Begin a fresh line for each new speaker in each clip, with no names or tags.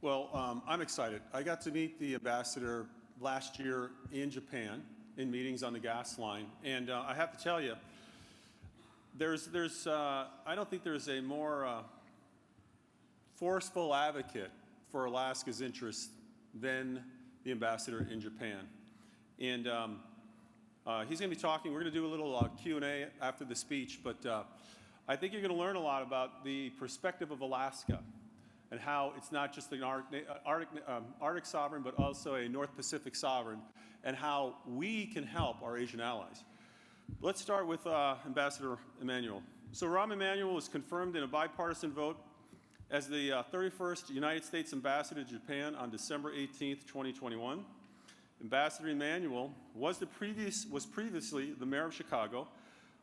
Well, I'm excited. I got to meet the ambassador last year in Japan in meetings on the gas line, and I have to tell you, I don't think there's a more forceful advocate for Alaska's interests than the ambassador in Japan. And he's going to be talking. We're going to do a little Q&A after the speech, but I think you're going to learn a lot about the perspective of Alaska and how it's not just an Arctic sovereign, but also a North Pacific sovereign, and how we can help our Asian allies. Let's start with Ambassador Emanuel. So Rahm Emanuel was confirmed in a bipartisan vote as the 31st United States Ambassador to Japan on December 18th, 2021. Ambassador Emanuel was previously the mayor of Chicago,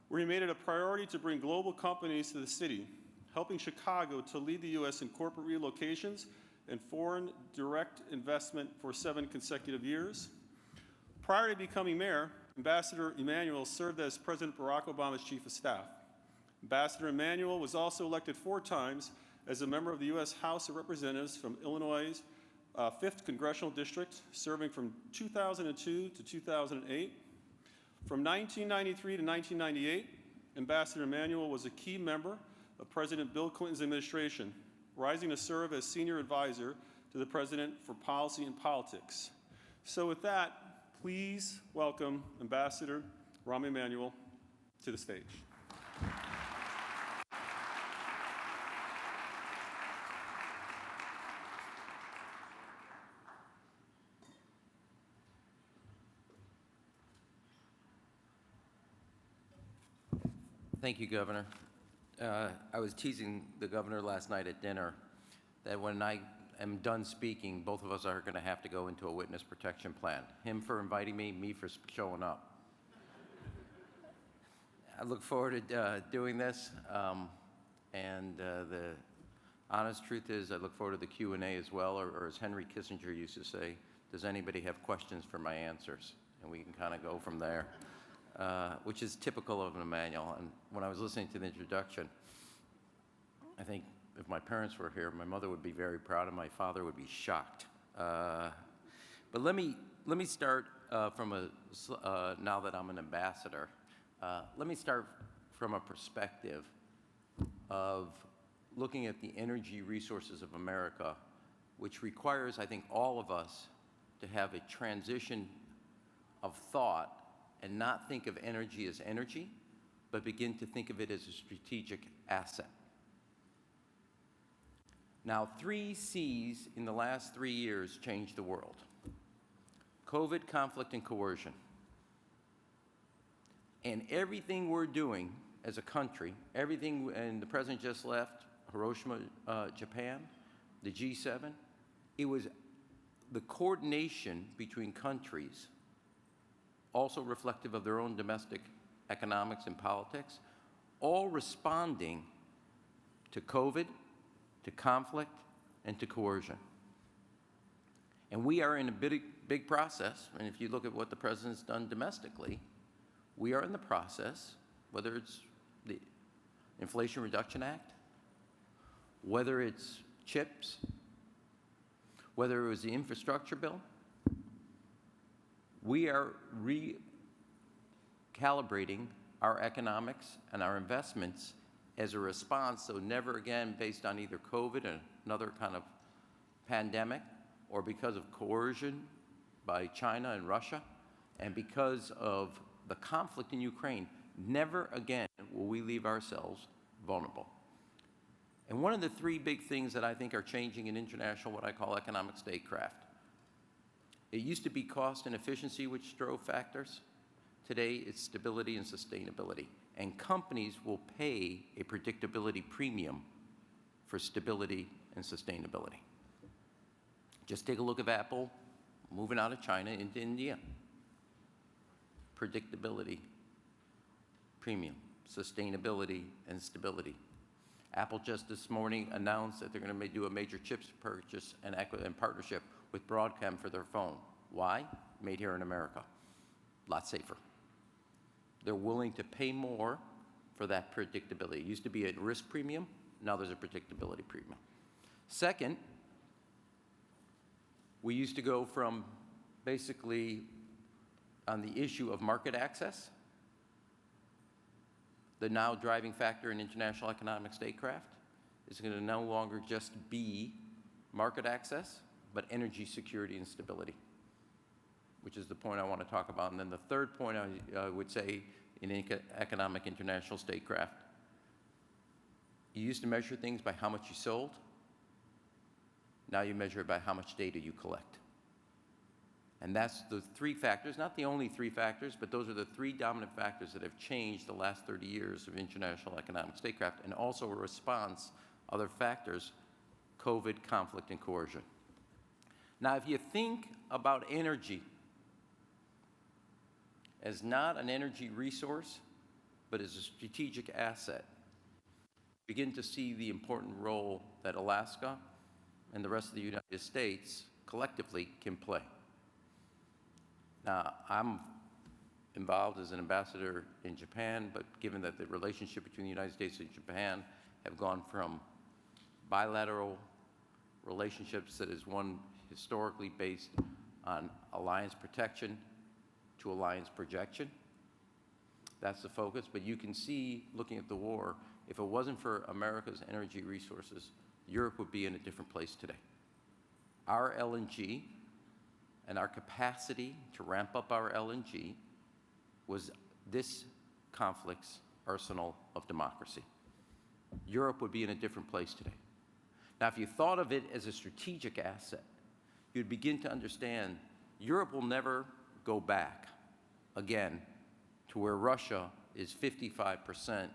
where he made it a priority to bring global companies to the city, helping Chicago to lead the U.S. in corporate relocations and foreign direct investment for 7 consecutive years. Prior to becoming mayor, Ambassador Emanuel served as President Barack Obama's chief of staff. Ambassador Emanuel was also elected 4 times as a member of the U.S. House of Representatives from Illinois' 5th Congressional District, serving from 2002 to 2008. From 1993 to 1998, Ambassador Emanuel was a key member of President Bill Clinton's administration, rising to serve as senior advisor to the President for Policy and Politics. So with that, please welcome Ambassador Rahm Emanuel to the stage.
Thank you, Governor. I was teasing the governor last night at dinner that when I am done speaking, both of us are going to have to go into a witness protection plan. Him for inviting me for showing up. I look forward to doing this, and the honest truth is I look forward to the Q&A as well, or as Henry Kissinger used to say, does anybody have questions for my answers? And we can kind of go from there. Which is typical of an Emanuel. And when I was listening to the introduction, I think if my parents were here, my mother would be very proud and my father would be shocked. But let me start from now that I'm an ambassador, let me start from a perspective of looking at the energy resources of America, which requires, I think, all of us to have a transition of thought and not think of energy as energy, but begin to think of it as a strategic asset. Now, 3 C's in the last 3 years changed the world: COVID, conflict, and coercion. And everything we're doing as a country, everything, and the President just left Hiroshima, Japan, the G7, it was the coordination between countries, also reflective of their own domestic economics and politics, all responding to COVID, to conflict, and to coercion. And we are in a big process, and if you look at what the President's done domestically, we are in the process, whether it's the Inflation Reduction Act, whether it's CHIPS, whether it was the infrastructure bill, we are recalibrating our economics and our investments as a response, so never again based on either COVID or another kind of pandemic, or because of coercion by China and Russia, and because of the conflict in Ukraine, never again will we leave ourselves vulnerable. And one of the 3 big things that I think are changing in international, what I call economic statecraft. It used to be cost and efficiency which drove factors. Today, it's stability and sustainability. And companies will pay a predictability premium for stability and sustainability. Just take a look at Apple moving out of China into India. Predictability, premium, sustainability, and stability. Apple just this morning announced that they're going to do a major chips purchase and partnership with Broadcom for their phone. Why? Made here in America. A lot safer. They're willing to pay more for that predictability. It used to be a risk premium. Now there's a predictability premium. Second, We used to go from basically on the issue of market access, the now driving factor in international economic statecraft is going to no longer just be market access, but energy security and stability, which is the point I want to talk about. And then the third point I would say in economic international statecraft, you used to measure things by how much you sold. Now you measure it by how much data you collect. And that's the three factors, not the only three factors, but those are the three dominant factors that have changed the last 30 years of international economic statecraft, and also a response, other factors, COVID, conflict, and coercion. Now, if you think about energy as not an energy resource, but as a strategic asset, begin to see the important role that Alaska and the rest of the United States collectively can play. Now, I'm involved as an ambassador in Japan, but given that the relationship between the United States and Japan have gone from bilateral relationships that is one historically based on alliance protection to alliance projection, that's the focus. But you can see, looking at the war, if it wasn't for America's energy resources, Europe would be in a different place today. Our LNG and our capacity to ramp up our LNG was this conflict's arsenal of democracy. Europe would be in a different place today. Now, if you thought of it as a strategic asset, you'd begin to understand Europe will never go back again to where Russia is 55%,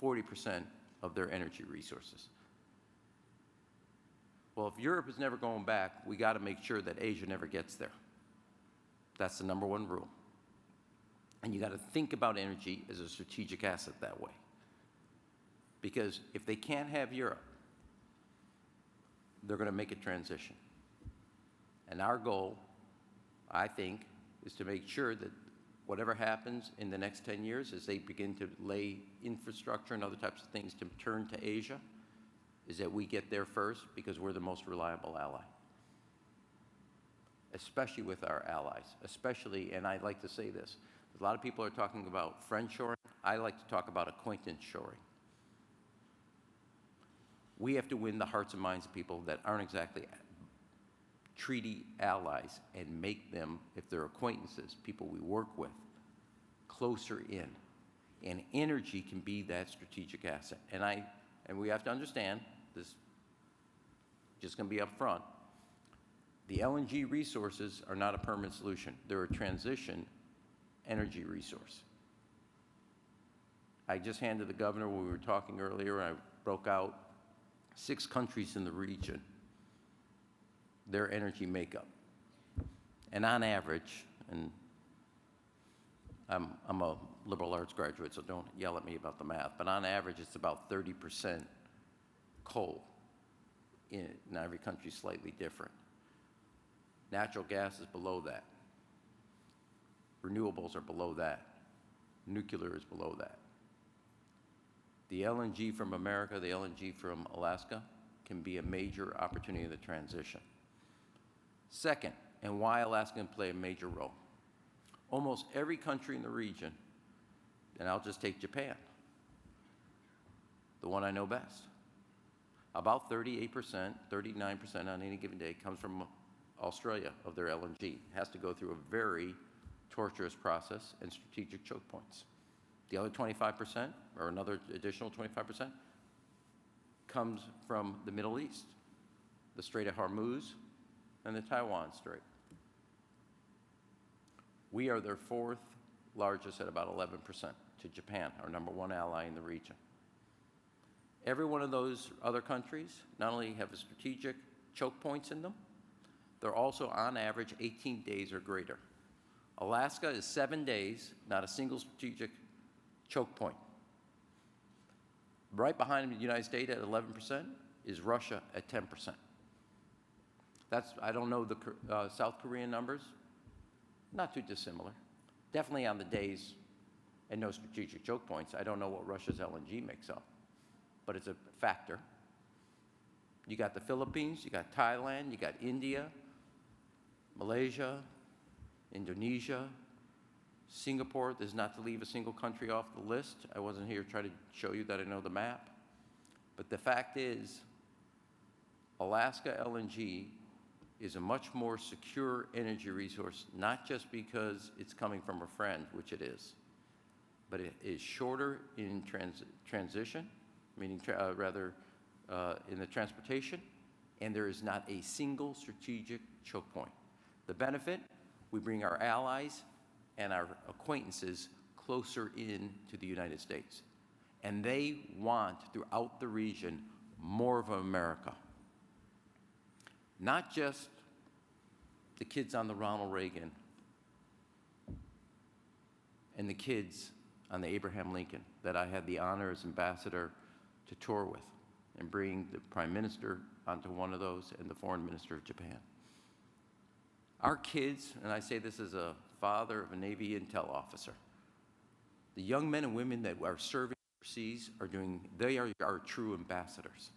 40% of their energy resources. Well, if Europe is never going back, we got to make sure that Asia never gets there. That's the number one rule. And you got to think about energy as a strategic asset that way. Because if they can't have Europe, they're going to make a transition. And our goal, I think, is to make sure that whatever happens in the next 10 years as they begin to lay infrastructure and other types of things to turn to Asia, is that we get there first because we're the most reliable ally. Especially with our allies, especially, and I like to say this, a lot of people are talking about friend shoring. I like to talk about acquaintance shoring. We have to win the hearts and minds of people that aren't exactly treaty allies and make them, if they're acquaintances, people we work with, closer in. And energy can be that strategic asset. And we have to understand, this just going to be up front, the LNG resources are not a permanent solution. They're a transition energy resource. I just handed the governor, when we were talking earlier, I broke out 6 countries in the region, their energy makeup. And on average, and I'm a liberal arts graduate, so don't yell at me about the math, but on average, it's about 30% coal. Now, every country is slightly different. Natural gas is below that. Renewables are below that. Nuclear is below that. The LNG from America, the LNG from Alaska, can be a major opportunity in the transition. Second, and why Alaska can play a major role. Almost every country in the region, and I'll just take Japan, the one I know best. About 38%, 39% on any given day comes from Australia of their LNG. It has to go through a very torturous process and strategic choke points. The other 25%, or another additional 25%, comes from the Middle East, the Strait of Hormuz and the Taiwan Strait. We are their 4th largest at about 11% to Japan, our number 1 ally in the region. Every one of those other countries not only have a strategic choke points in them, they're also on average 18 days or greater. Alaska is 7 days, not a single strategic choke point. Right behind the United States at 11% is Russia at 10%. I don't know the South Korean numbers, not too dissimilar. Definitely on the days and no strategic choke points. I don't know what Russia's LNG makes up, but it's a factor. You got the Philippines, you got Thailand, you got India, Malaysia, Indonesia, Singapore. This is not to leave a single country off the list. I wasn't here to try to show you that I know the map. But the fact is, Alaska LNG is a much more secure energy resource, not just because it's coming from a friend, which it is, but it is shorter in transition, meaning in the transportation, and there is not a single strategic choke point. The benefit, we bring our allies and our acquaintances closer in to the United States. And they want, throughout the region, more of America. Not just the kids on the Ronald Reagan and the kids on the Abraham Lincoln that I had the honor as ambassador to tour with and bring the Prime Minister onto one of those and the Foreign Minister of Japan. Our kids, and I say this as a father of a Navy intel officer, the young men and women that are serving overseas they are our true ambassadors.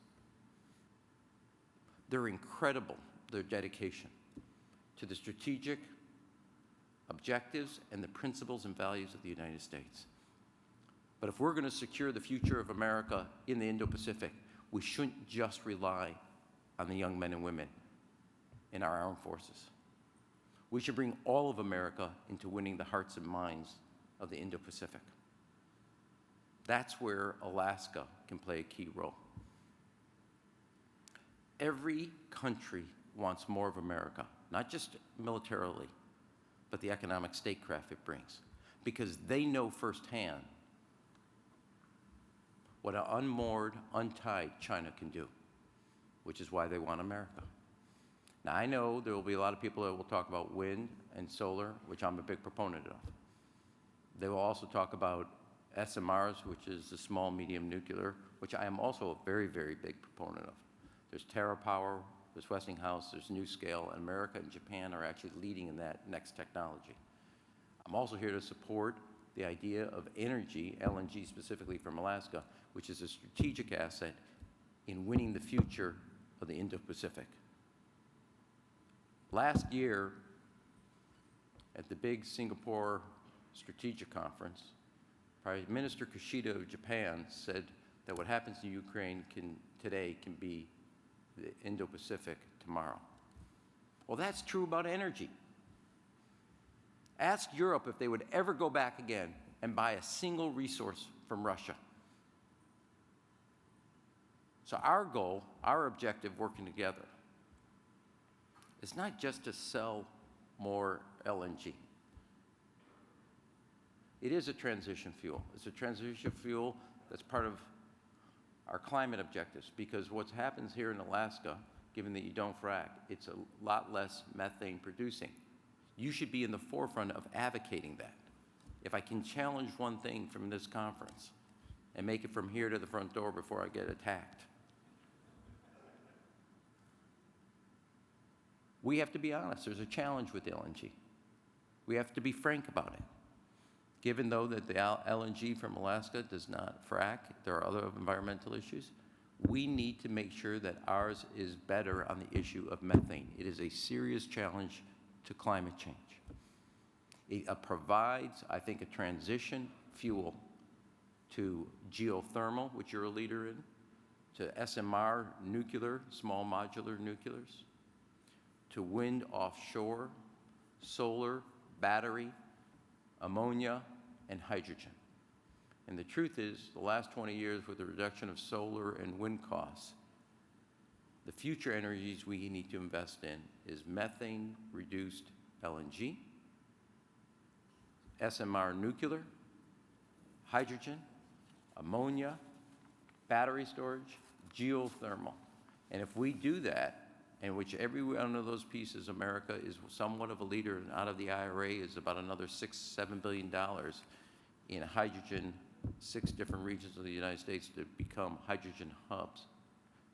They're incredible, their dedication to the strategic objectives and the principles and values of the United States. But if we're going to secure the future of America in the Indo-Pacific, we shouldn't just rely on the young men and women in our armed forces. We should bring all of America into winning the hearts and minds of the Indo-Pacific. That's where Alaska can play a key role. Every country wants more of America, not just militarily, but the economic statecraft it brings, because they know firsthand what an unmoored, untied China can do, which is why they want America. Now, I know there will be a lot of people that will talk about wind and solar, which I'm a big proponent of. They will also talk about SMRs, which is the small, medium nuclear, which I am also a very, very big proponent of. There's TerraPower, there's Westinghouse, there's NuScale, and America and Japan are actually leading in that next technology. I'm also here to support the idea of energy, LNG specifically from Alaska, which is a strategic asset in winning the future of the Indo-Pacific. Last year, at the big Singapore Strategic Conference, Prime Minister Kishida of Japan said that what happens in Ukraine today can be the Indo-Pacific tomorrow. Well, that's true about energy. Ask Europe if they would ever go back again and buy a single resource from Russia. So our goal, our objective working together, is not just to sell more LNG. It is a transition fuel. It's a transition fuel that's part of our climate objectives, because what happens here in Alaska, given that you don't frack, it's a lot less methane producing. You should be in the forefront of advocating that. If I can challenge one thing from this conference and make it from here to the front door before I get attacked, we have to be honest. There's a challenge with LNG. We have to be frank about it. Given, though, that the LNG from Alaska does not frack, there are other environmental issues, we need to make sure that ours is better on the issue of methane. It is a serious challenge to climate change. It provides, I think, a transition fuel to geothermal, which you're a leader in, to SMR nuclear, small modular nuclears, to wind offshore, solar, battery, ammonia, and hydrogen. And the truth is, the last 20 years with the reduction of solar and wind costs, the future energies we need to invest in is methane-reduced LNG, SMR nuclear, hydrogen, ammonia, battery storage, geothermal. And if we do that, in which every one of those pieces, America is somewhat of a leader, and out of the IRA is about another $6–7 billion in hydrogen, 6 different regions of the United States to become hydrogen hubs.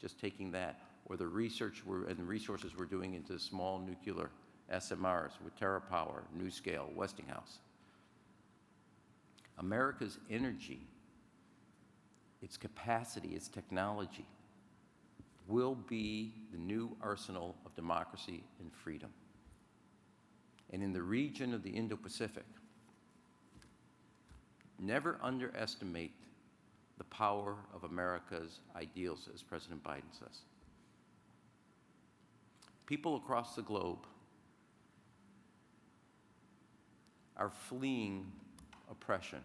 Just taking that, or the research and the resources we're doing into small nuclear SMRs with TerraPower, NuScale, Westinghouse. America's energy, its capacity, its technology, will be the new arsenal of democracy and freedom. And in the region of the Indo-Pacific, never underestimate the power of America's ideals, as President Biden says. People across the globe are fleeing oppression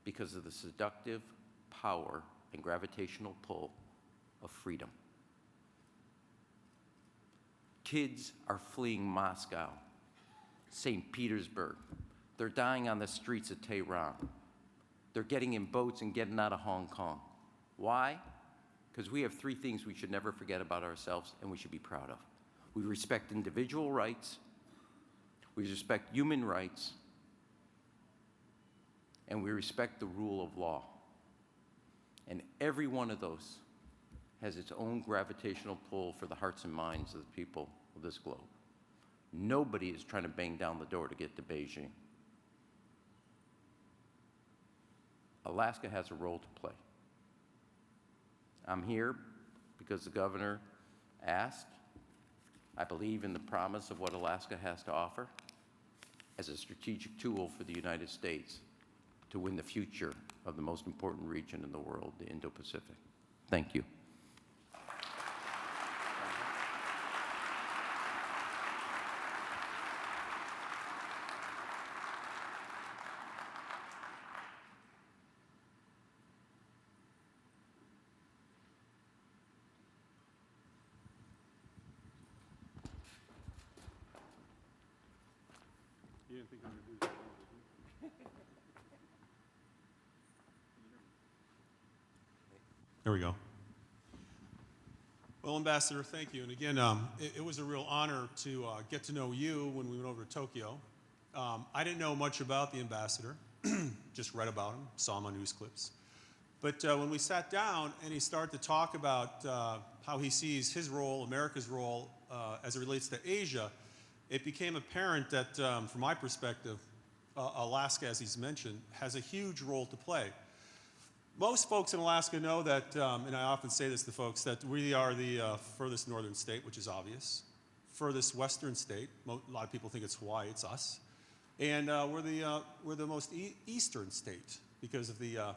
because of the seductive power and gravitational pull of freedom. Kids are fleeing Moscow, St. Petersburg. They're dying on the streets of Tehran. They're getting in boats and getting out of Hong Kong. Why? Because we have three things we should never forget about ourselves and we should be proud of. We respect individual rights, we respect human rights, and we respect the rule of law. And every one of those has its own gravitational pull for the hearts and minds of the people of this globe. Nobody is trying to bang down the door to get to Beijing. Alaska has a role to play. I'm here because the governor asked. I believe in the promise of what Alaska has to offer as a strategic tool for the United States to win the future of the most important region in the world, the Indo-Pacific. Thank you.
You didn't think I would do that, did you? There we go. Well, Ambassador, thank you. And again, it was a real honor to get to know you when we went over to Tokyo. I didn't know much about the ambassador, just read about him, saw him on news clips. But when we sat down and he started to talk about how he sees his role, America's role, as it relates to Asia, it became apparent that, from my perspective, Alaska, as he's mentioned, has a huge role to play. Most folks in Alaska know that, and I often say this to folks, that we are the furthest northern state, which is obvious, furthest western state. A lot of people think it's Hawaii, it's us. And we're the most eastern state because of the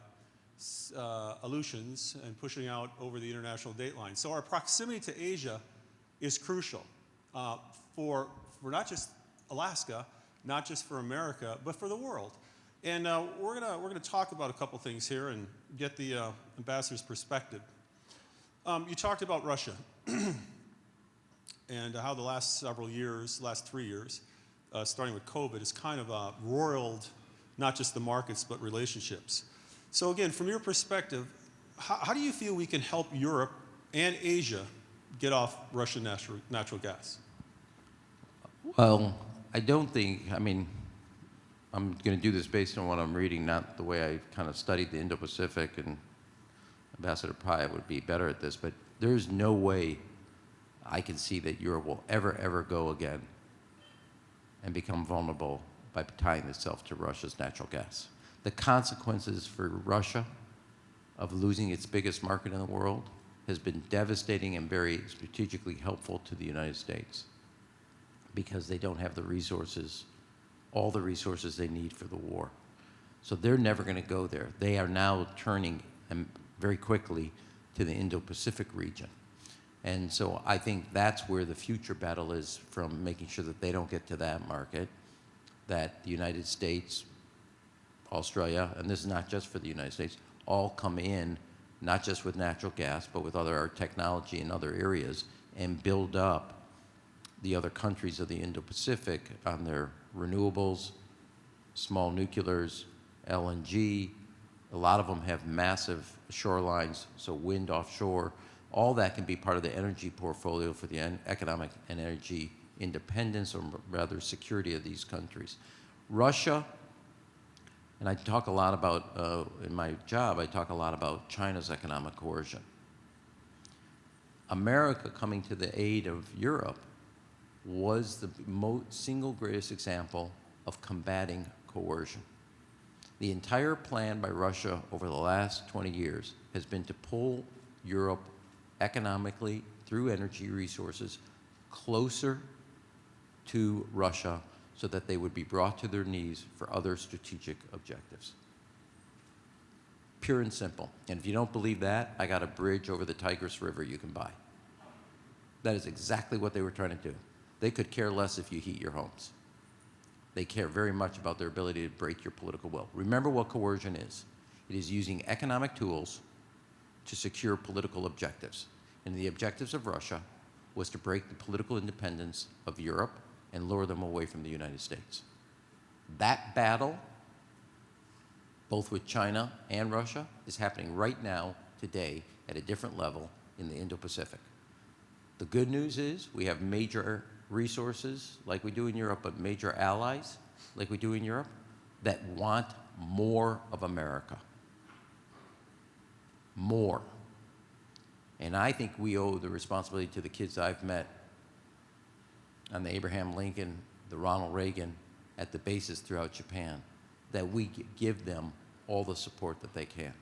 Aleutians and pushing out over the international date line. So our proximity to Asia is crucial for not just Alaska, not just for America, but for the world. And we're gonna talk about a couple things here and get the ambassador's perspective. You talked about Russia and how the last 3 years, starting with COVID, has kind of roiled not just the markets but relationships. So again, from your perspective, how do you feel we can help Europe and Asia get off Russian natural gas?
Well, I don't think, I mean, I'm going to do this based on what I'm reading, not the way I kind of studied the Indo-Pacific, and Ambassador Pai would be better at this, but there's no way I can see that Europe will ever go again and become vulnerable by tying itself to Russia's natural gas. The consequences for Russia of losing its biggest market in the world has been devastating and very strategically helpful to the United States because they don't have the resources, all the resources they need for the war. So they're never going to go there. They are now turning very quickly to the Indo-Pacific region. And so I think that's where the future battle is, from making sure that they don't get to that market, that the United States, Australia, and this is not just for the United States, all come in, not just with natural gas, but with other technology in other areas, and build up the other countries of the Indo-Pacific on their renewables, small nuclears, LNG. A lot of them have massive shorelines, so wind offshore. All that can be part of the energy portfolio for the economic and energy independence, or rather security of these countries. Russia, and I talk a lot about, in my job, I talk a lot about China's economic coercion. America coming to the aid of Europe was the single greatest example of combating coercion. The entire plan by Russia over the last 20 years has been to pull Europe economically, through energy resources, closer to Russia so that they would be brought to their knees for other strategic objectives. Pure and simple. And if you don't believe that, I got a bridge over the Tigris River you can buy. That is exactly what they were trying to do. They could care less if you heat your homes. They care very much about their ability to break your political will. Remember what coercion is. It is using economic tools to secure political objectives. And the objectives of Russia was to break the political independence of Europe and lure them away from the United States. That battle, both with China and Russia, is happening right now, today, at a different level in the Indo-Pacific. The good news is we have major resources like we do in Europe, but major allies like we do in Europe that want more of America. More. And I think we owe the responsibility to the kids I've met on the Abraham Lincoln, the Ronald Reagan, at the bases throughout Japan, that we give them all the support that they can.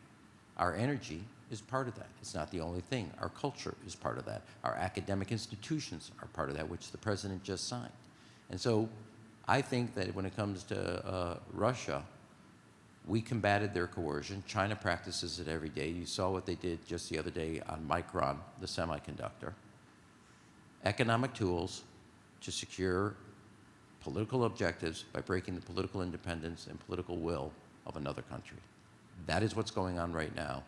Our energy is part of that. It's not the only thing. Our culture is part of that. Our academic institutions are part of that, which the president just signed. And so I think that when it comes to Russia, we combated their coercion. China practices it every day. You saw what they did just the other day on Micron, the semiconductor. Economic tools to secure political objectives by breaking the political independence and political will of another country. That is what's going on right now.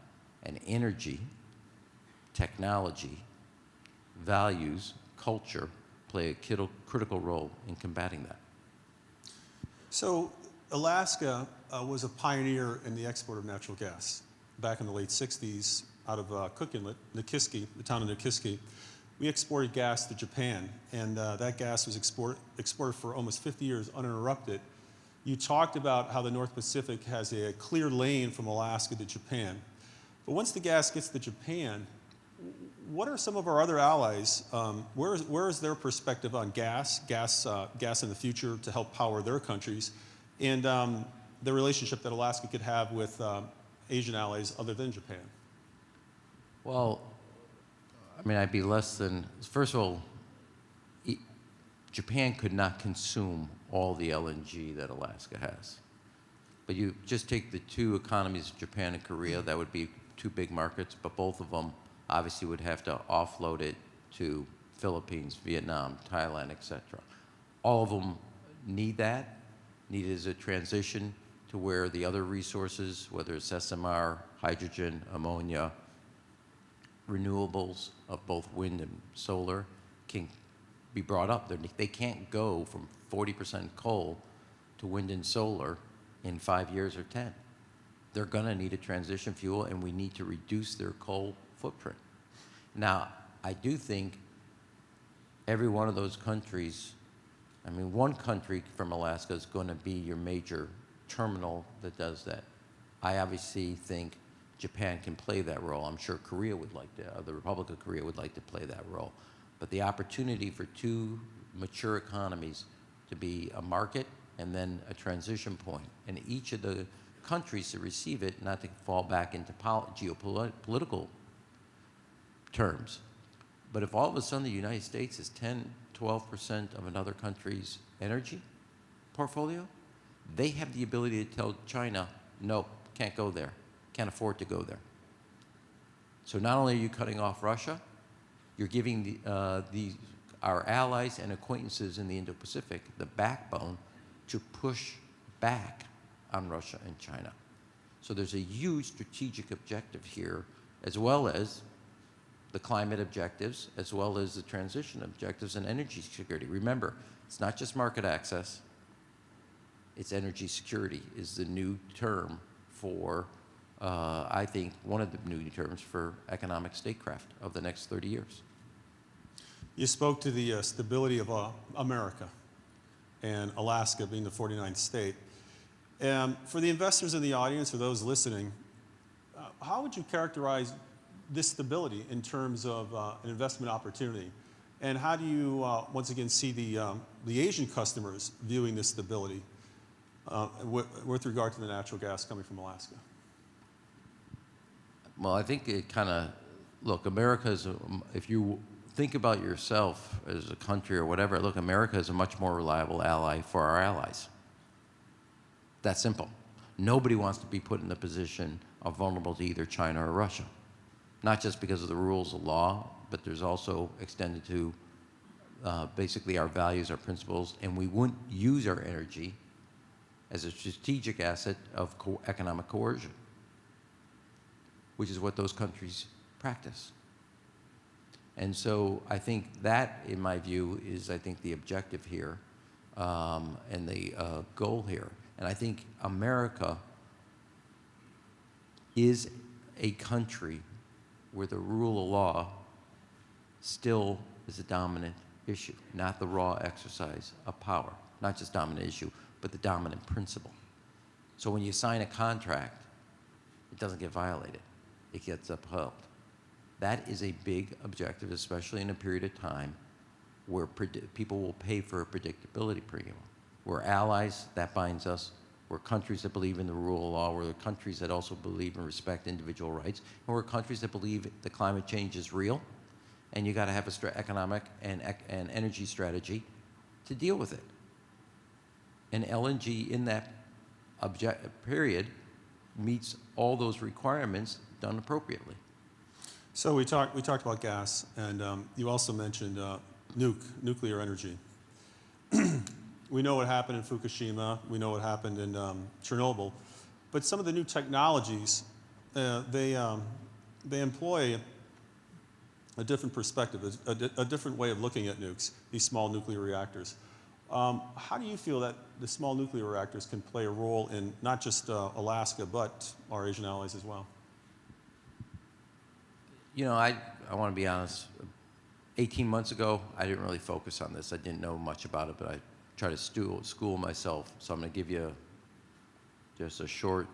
And energy, technology, values, culture play a critical role in combating that.
So Alaska was a pioneer in the export of natural gas back in the late 60s out of Cook Inlet, Nikiski, the town of Nikiski. We exported gas to Japan, and that gas was exported for almost 50 years uninterrupted. You talked about how the North Pacific has a clear lane from Alaska to Japan. But once the gas gets to Japan, what are some of our other allies? Where is their perspective on gas in the future to help power their countries, and the relationship that Alaska could have with Asian allies other than Japan?
Well, I mean, I'd be less than, first of all, Japan could not consume all the LNG that Alaska has. But you just take the two economies, Japan and Korea, that would be two big markets, but both of them obviously would have to offload it to Philippines, Vietnam, Thailand, etc. All of them need that, need it as a transition to where the other resources, whether it's SMR, hydrogen, ammonia, renewables of both wind and solar, can be brought up. They can't go from 40% coal to wind and solar in 5 years or 10. They're going to need a transition fuel, and we need to reduce their coal footprint. Now, I do think every one of those countries, I mean, one country from Alaska is going to be your major terminal that does that. I obviously think Japan can play that role. I'm sure Korea would like to, the Republic of Korea would like to play that role. But the opportunity for two mature economies to be a market and then a transition point, and each of the countries to receive it, not to fall back into geopolitical terms. But if all of a sudden the United States is 10, 12% of another country's energy portfolio, they have the ability to tell China, no, can't go there, can't afford to go there. So not only are you cutting off Russia, you're giving our allies and acquaintances in the Indo-Pacific the backbone to push back on Russia and China. So there's a huge strategic objective here, as well as the climate objectives, as well as the transition objectives and energy security. Remember, it's not just market access, it's energy security is the new term for, I think, one of the new terms for economic statecraft of the next 30 years.
You spoke to the stability of America and Alaska being the 49th state. For the investors in the audience or those listening, how would you characterize this stability in terms of an investment opportunity? And how do you, once again, see the Asian customers viewing this stability with regard to the natural gas coming from Alaska?
Well, I think it kind of, look, America is, if you think about yourself as a country or whatever, look, America is a much more reliable ally for our allies. That's simple. Nobody wants to be put in the position of vulnerable to either China or Russia. Not just because of the rules of law, but there's also extended to basically our values, our principles, and we wouldn't use our energy as a strategic asset of economic coercion, which is what those countries practice. And so I think that, in my view, is, I think, the objective here and the goal here. And I think America is a country where the rule of law still is a dominant issue, not the raw exercise of power. Not just dominant issue, but the dominant principle. So when you sign a contract, it doesn't get violated. It gets upheld. That is a big objective, especially in a period of time where people will pay for a predictability premium. We're allies, that binds us. We're countries that believe in the rule of law. We're countries that also believe and respect individual rights. And we're countries that believe that climate change is real, and you got to have an economic and energy strategy to deal with it. And LNG in that period meets all those requirements done appropriately.
So we talked about gas, and you also mentioned nuclear energy. We know what happened in Fukushima. We know what happened in Chernobyl. But some of the new technologies, they employ a different perspective, a different way of looking at nukes, these small nuclear reactors. How do you feel that the small nuclear reactors can play a role in not just Alaska, but our Asian allies as well?
You know, I want to be honest. 18 months ago, I didn't really focus on this. I didn't know much about it, but I try to school myself. So I'm going to give you just a short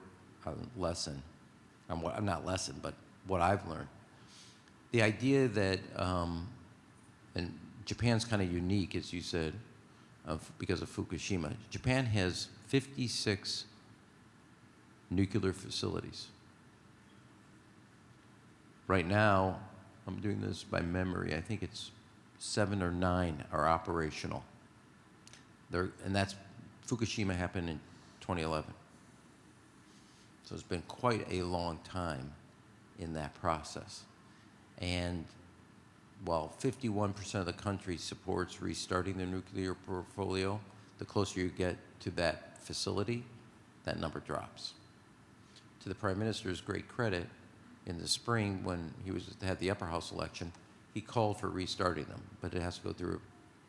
lesson. Not lesson, but what I've learned. The idea that, and Japan's kind of unique, as you said, because of Fukushima. Japan has 56 nuclear facilities. Right now, I'm doing this by memory, I think it's 7 or 9 are operational. And that's, Fukushima happened in 2011. So it's been quite a long time in that process. And while 51% of the country supports restarting their nuclear portfolio, the closer you get to that facility, that number drops. To the Prime Minister's great credit, in the spring when he had the upper house election, he called for restarting them, but it has to go through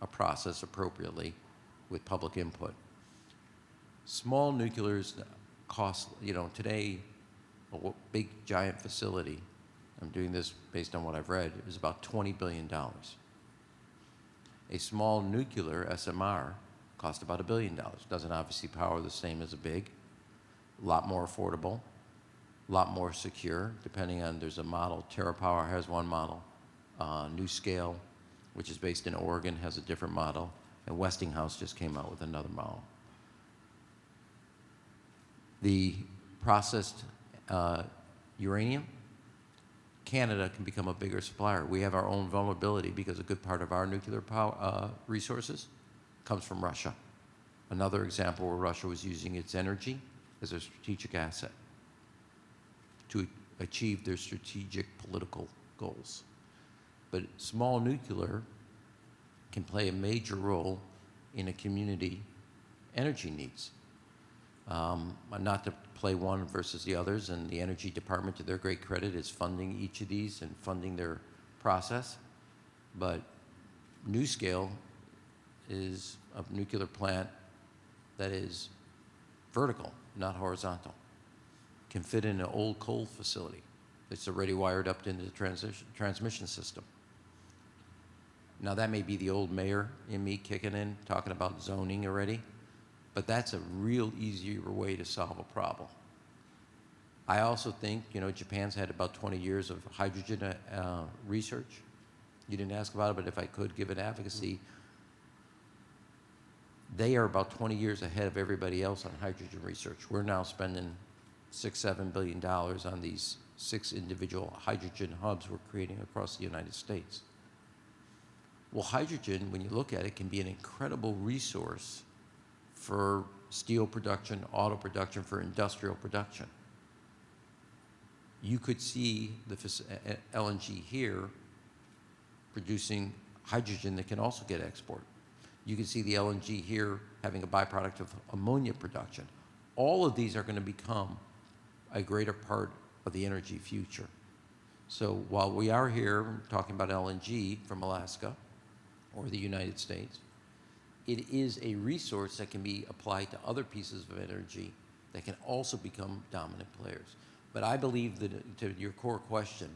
a process appropriately with public input. Small nuclears cost, you know, today, a big giant facility, I'm doing this based on what I've read, is about $20 billion. A small nuclear SMR costs about $1 billion. Doesn't obviously power the same as a big, a lot more affordable, a lot more secure, depending on, there's a model, TerraPower has one model, NuScale, which is based in Oregon, has a different model, and Westinghouse just came out with another model. The processed uranium, Canada can become a bigger supplier. We have our own vulnerability because a good part of our nuclear power resources comes from Russia. Another example where Russia was using its energy as a strategic asset to achieve their strategic political goals. But small nuclear can play a major role in a community energy needs. Not to play one versus the others, and the Energy Department, to their great credit, is funding each of these and funding their process. But NuScale is a nuclear plant that is vertical, not horizontal. Can fit in an old coal facility that's already wired up into the transmission system. Now that may be the old mayor in me kicking in, talking about zoning already, but that's a real easier way to solve a problem. I also think, you know, Japan's had about 20 years of hydrogen research. You didn't ask about it, but if I could give an advocacy, they are about 20 years ahead of everybody else on hydrogen research. We're now spending $6–7 billion on these 6 individual hydrogen hubs we're creating across the United States. Well, hydrogen, when you look at it, can be an incredible resource for steel production, auto production, for industrial production. You could see the LNG here producing hydrogen that can also get export. You can see the LNG here having a byproduct of ammonia production. All of these are going to become a greater part of the energy future. So while we are here talking about LNG from Alaska or the United States, it is a resource that can be applied to other pieces of energy that can also become dominant players. But I believe that, to your core question,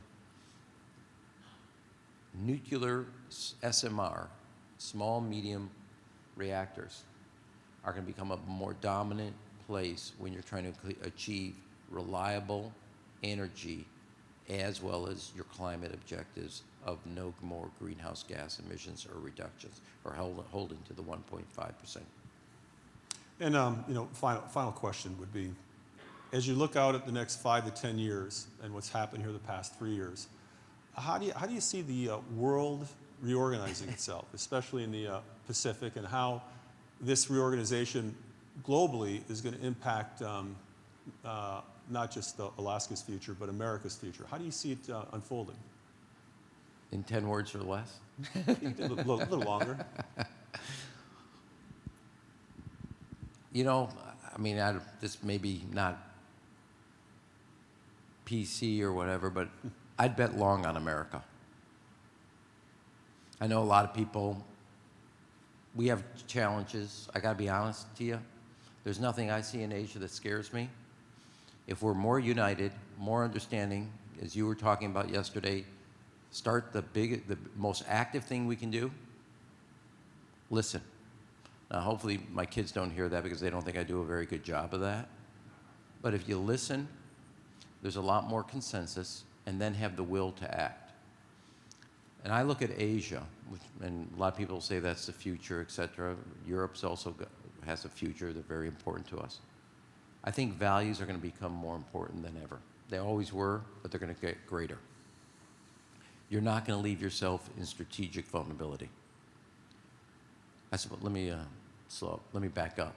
nuclear SMR, small, medium reactors, are going to become a more dominant place when you're trying to achieve reliable energy as well as your climate objectives of no more greenhouse gas emissions or reductions, or holding to the 1.5%.
And final question would be, as you look out at the next 5 to 10 years and what's happened here the past 3 years, how do you see the world reorganizing itself, especially in the Pacific, and how this reorganization globally is going to impact not just Alaska's future, but America's future? How do you see it unfolding?
In 10 words or less?
A little longer.
You know, I mean, this may be not PC or whatever, but I'd bet long on America. I know a lot of people, we have challenges. I gotta be honest to you. There's nothing I see in Asia that scares me. If we're more united, more understanding, as you were talking about yesterday, start the most active thing we can do, listen. Now, hopefully my kids don't hear that because they don't think I do a very good job of that. But if you listen, there's a lot more consensus, and then have the will to act. And I look at Asia, and a lot of people say that's the future, et cetera. Europe's also has a future. They're very important to us. I think values are going to become more important than ever. They always were, but they're going to get greater. You're not going to leave yourself in strategic vulnerability. Let me back up.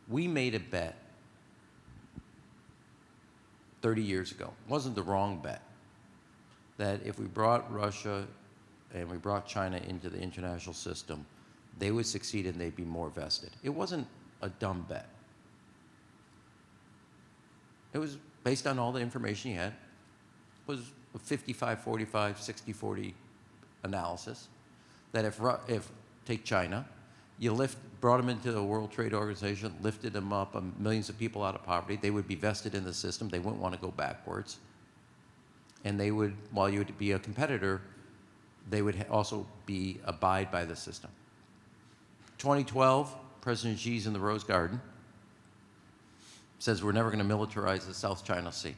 We made a bet 30 years ago. It wasn't the wrong bet, that if we brought Russia and we brought China into the international system, they would succeed and they'd be more vested. It wasn't a dumb bet. It was based on all the information you had. It was a 55-45, 60-40 analysis, that if take China, you brought them into the World Trade Organization, lifted them up, millions of people out of poverty, they would be vested in the system, they wouldn't want to go backwards. And they would, while you would be a competitor, they would also abide by the system. 2012, President Xi's in the Rose Garden, says we're never going to militarize the South China Sea.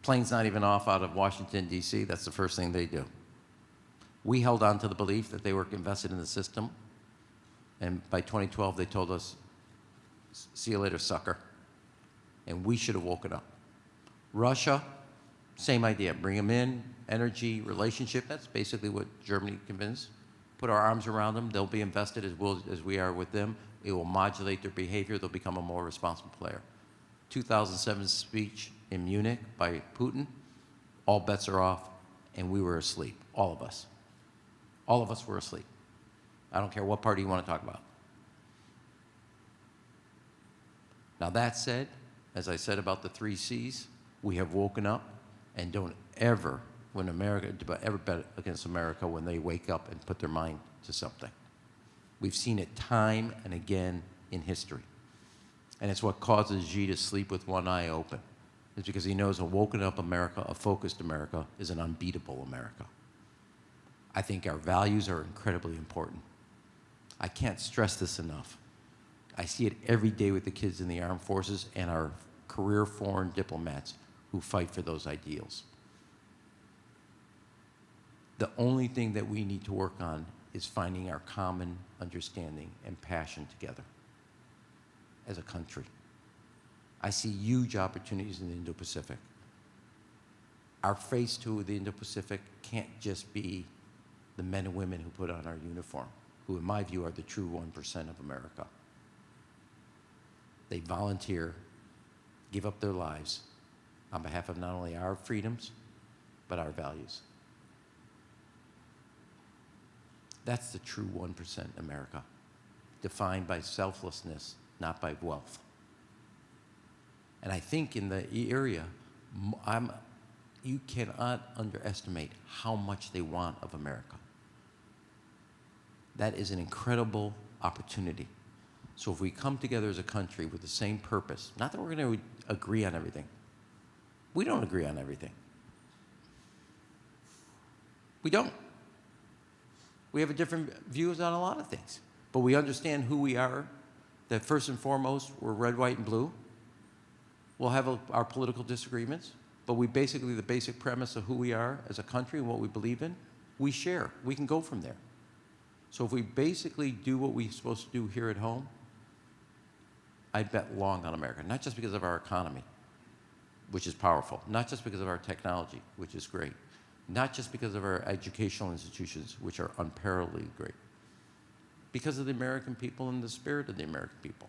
Plane's not even off out of Washington, D.C., that's the first thing they do. We held on to the belief that they were invested in the system, and by 2012 they told us, see you later, sucker. And we should have woken up. Russia, same idea, bring them in, energy, relationship, that's basically what Germany convinced. Put our arms around them, they'll be invested as we are with them. It will modulate their behavior, they'll become a more responsible player. 2007 speech in Munich by Putin, all bets are off, and we were asleep, all of us. All of us were asleep. I don't care what party you want to talk about. Now that said, as I said about the 3 C's, we have woken up, and don't ever, ever bet against America when they wake up and put their mind to something. We've seen it time and again in history. And it's what causes Xi to sleep with one eye open. It's because he knows a woken up America, a focused America, is an unbeatable America. I think our values are incredibly important. I can't stress this enough. I see it every day with the kids in the armed forces and our career foreign diplomats who fight for those ideals. The only thing that we need to work on is finding our common understanding and passion together as a country. I see huge opportunities in the Indo-Pacific. our face to the Indo-Pacific can't just be the men and women who put on our uniform, who in my view are the true 1% of America. They volunteer, give up their lives on behalf of not only our freedoms, but our values. That's the true 1% America, defined by selflessness, not by wealth. And I think in the area, you cannot underestimate how much they want of America. That is an incredible opportunity. So if we come together as a country with the same purpose, not that we're going to agree on everything. We don't agree on everything. We don't. We have a different views on a lot of things. But we understand who we are, that first and foremost, we're red, white, and blue. We'll have our political disagreements, but we basically, the basic premise of who we are as a country and what we believe in, we share. We can go from there. So if we basically do what we're supposed to do here at home, I bet long on America, not just because of our economy, which is powerful, not just because of our technology, which is great, not just because of our educational institutions, which are unparalleledly great, because of the American people and the spirit of the American people.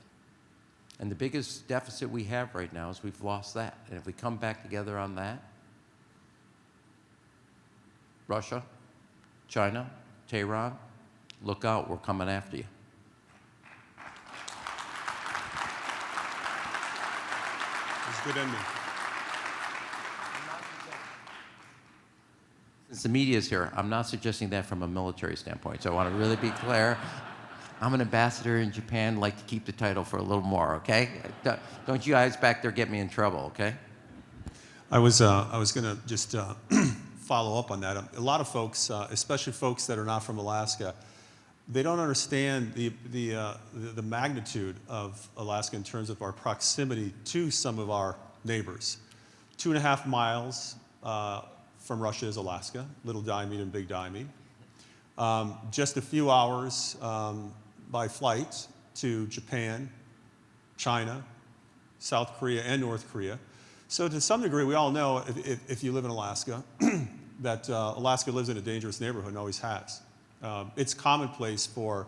And the biggest deficit we have right now is we've lost that. And if we come back together on that, Russia, China, Tehran, look out, we're coming after you.
It's good ending.
Since the media is here, I'm not suggesting that from a military standpoint, so I want to really be clear. I'm an ambassador in Japan, like to keep the title for a little more, okay? Don't you guys back there get me in trouble, okay?
I was going to just follow up on that. A lot of folks, especially folks that are not from Alaska, they don't understand the magnitude of Alaska in terms of our proximity to some of our neighbors. 2.5 miles from Russia is Alaska, Little Diomede and Big Diomede. Just a few hours by flight to Japan, China, South Korea, and North Korea. So to some degree, we all know, if you live in Alaska, that Alaska lives in a dangerous neighborhood and always has. It's commonplace for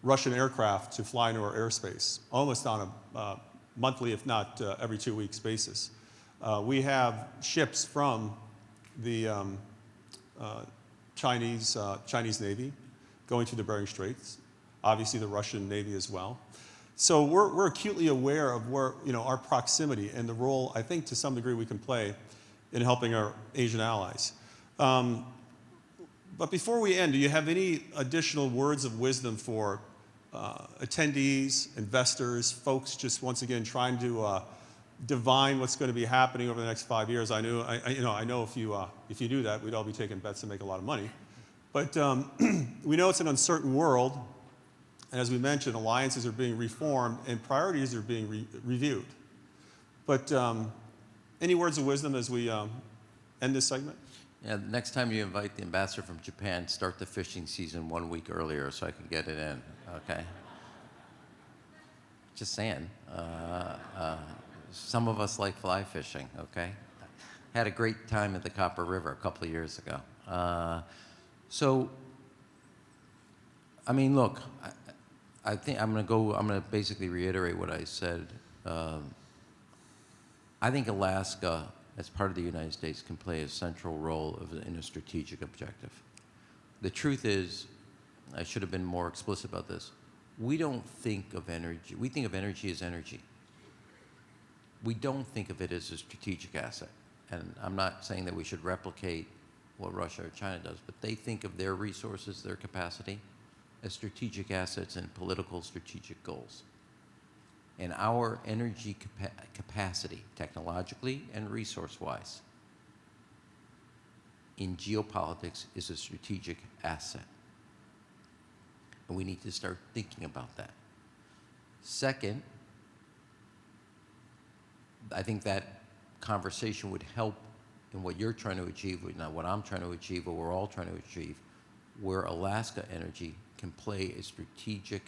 Russian aircraft to fly into our airspace, almost on a monthly, if not every 2 weeks basis. We have ships from the Chinese Navy going through the Bering Straits, obviously the Russian Navy as well. So we're acutely aware of where, our proximity and the role, I think, to some degree we can play in helping our Asian allies. But before we end, do you have any additional words of wisdom for attendees, investors, folks just once again trying to divine what's going to be happening over the next 5 years? I know if you do that, we'd all be taking bets to make a lot of money. But we know it's an uncertain world. And as we mentioned, alliances are being reformed and priorities are being reviewed. But any words of wisdom as we end this segment?
Yeah, next time you invite the ambassador from Japan, start the fishing season 1 week earlier so I can get it in, okay? Just saying. Some of us like fly fishing, okay? Had a great time at the Copper River a couple of years ago. I mean, look, I think I'm going to basically reiterate what I said. I think Alaska, as part of the United States, can play a central role in a strategic objective. The truth is, I should have been more explicit about this, we don't think of energy, we think of energy as energy. We don't think of it as a strategic asset. And I'm not saying that we should replicate what Russia or China does, but they think of their resources, their capacity, as strategic assets and political strategic goals. And our energy capacity, technologically and resource-wise, in geopolitics is a strategic asset. And we need to start thinking about that. Second, I think that conversation would help in what you're trying to achieve, not what I'm trying to achieve, what we're all trying to achieve, where Alaska Energy can play a strategic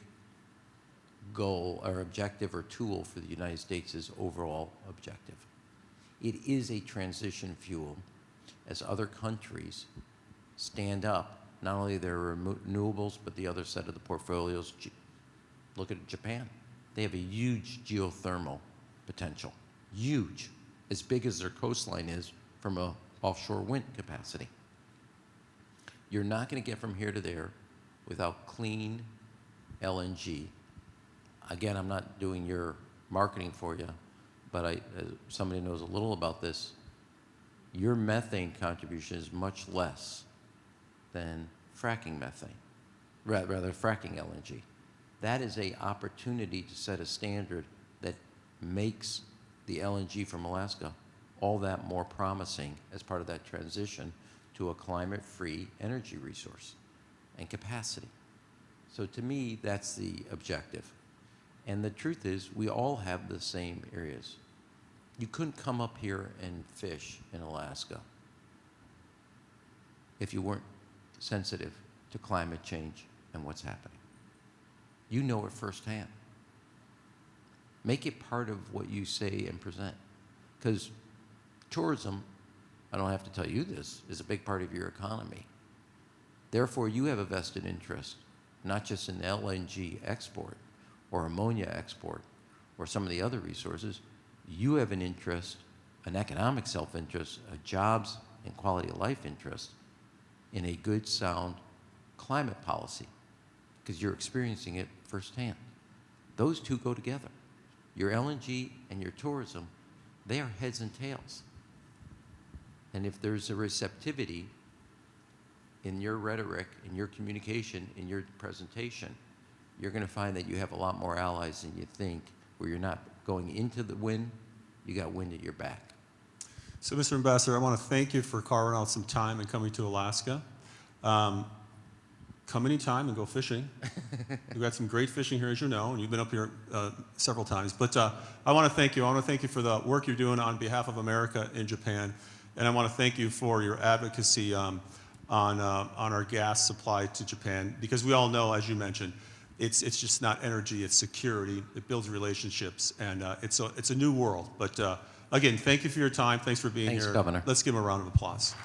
goal or objective or tool for the United States' overall objective. It is a transition fuel. as other countries stand up, not only their renewables, but the other side of the portfolios. Look at Japan. They have a huge geothermal potential, huge, as big as their coastline is from a offshore wind capacity. You're not going to get from here to there without clean LNG. Again, I'm not doing your marketing for you, but somebody knows a little about this. Your methane contribution is much less than fracking methane, rather fracking LNG. That is an opportunity to set a standard that makes the LNG from Alaska all that more promising as part of that transition to a climate-free energy resource and capacity. So to me, that's the objective. And the truth is, we all have the same areas. You couldn't come up here and fish in Alaska if you weren't sensitive to climate change and what's happening. You know it firsthand. Make it part of what you say and present. Because tourism, I don't have to tell you this, is a big part of your economy. Therefore, you have a vested interest, not just in LNG export or ammonia export or some of the other resources. You have an interest, an economic self-interest, a jobs and quality of life interest in a good, sound climate policy, because you're experiencing it firsthand. Those two go together. Your LNG and your tourism, they are heads and tails. And if there's a receptivity in your rhetoric, in your communication, in your presentation, you're going to find that you have a lot more allies than you think, where you're not going into the wind, you got wind at your back.
So, Mr. Ambassador, I want to thank you for carving out some time and coming to Alaska. Come anytime and go fishing. We've got some great fishing here, as you know, and you've been up here several times. But I want to thank you. I want to thank you for the work you're doing on behalf of America in Japan. And I want to thank you for your advocacy on our gas supply to Japan, because we all know, as you mentioned, it's just not energy, it's security. It builds relationships, and it's a new world. But again, thank you for your time. Thanks for being here.
Thanks, Governor.
Let's give him a round of applause.